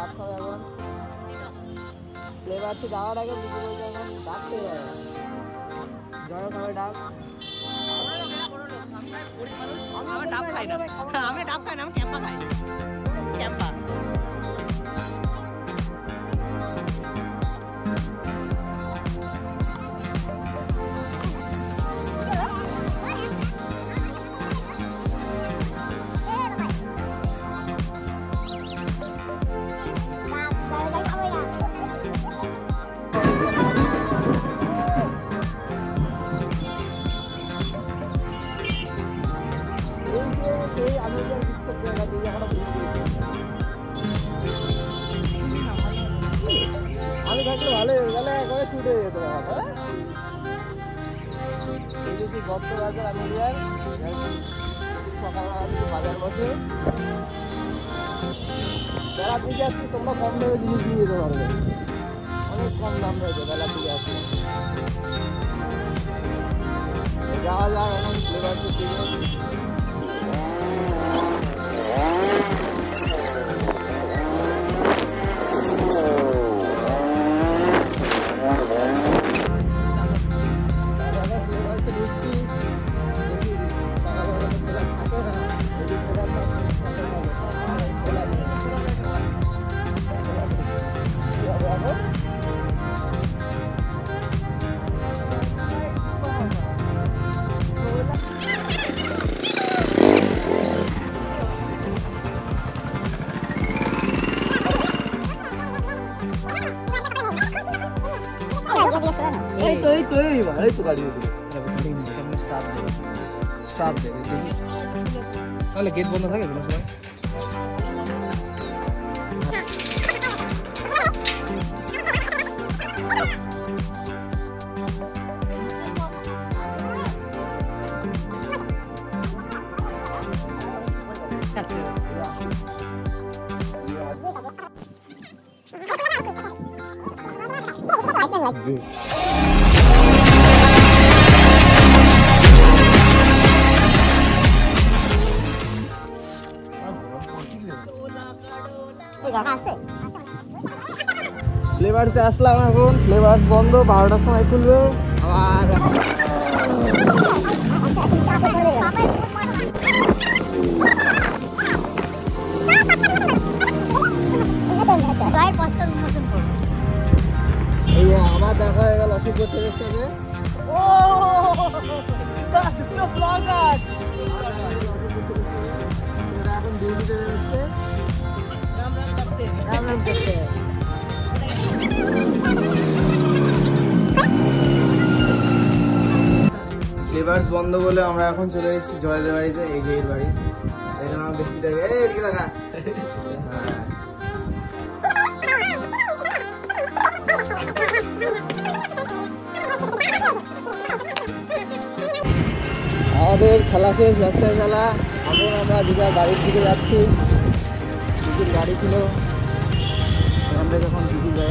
ডাব খাবে এখন। ফ্লেভার থেকে যাওয়ার আগে বুঝে বলছে এখন ডাব খেয়ে যাবে। জয় খাবে ডাব। আমি ডাব খাই না, আমি ক্যাম্পা খাই। ক্যাম্পা সেই আমেরিকার বিখ্যাত জায়গা দিয়ে আমরা আমি থাকলে ভালো হয়ে গেলে একবারে শুট হয়ে যেতে পারবো। এই যে সেই গপ্ত বাজার আমেরিকার সকালবেলা থেকে বাজার বসে বেলার দিকে আসলে তোমরা কম দামে জিনিস নিয়ে যেতে পারবে, অনেক কম দাম রয়েছে বেলার দিকে আসলে। যাওয়া যায় এখন ফ্লেভারসের দিকে। এই তো গাড়ি স্টাফ দেবে তাহলে গেট বন্ধ থাকে কোনো সময়। জি ফ্লেভার্সে আসলাম এখন। ফ্লেভার্স বন্ধ, 12টার সময় খুলবে। আবার এই আমার দেখা হয়ে গেল অসুখ ছেলের সাথে। এখন ডিউটিতে বেরোচ্ছে। ফ্লেভার্স বন্ধ বলে আমরা এখন চলে এসেছি জয়দের বাড়িতে। এই যে এর বাড়ি, এখানে আমার ব্যক্তিটাকে এদিকে দেখা। আমাদের খেলা শেষ, ব্যবসায় খেলা। এখন আমরা দিঘার বাড়ির দিকে যাচ্ছি। দিদির গাড়ি ছিল, এখান থেকে এখন দিদির গাড়ি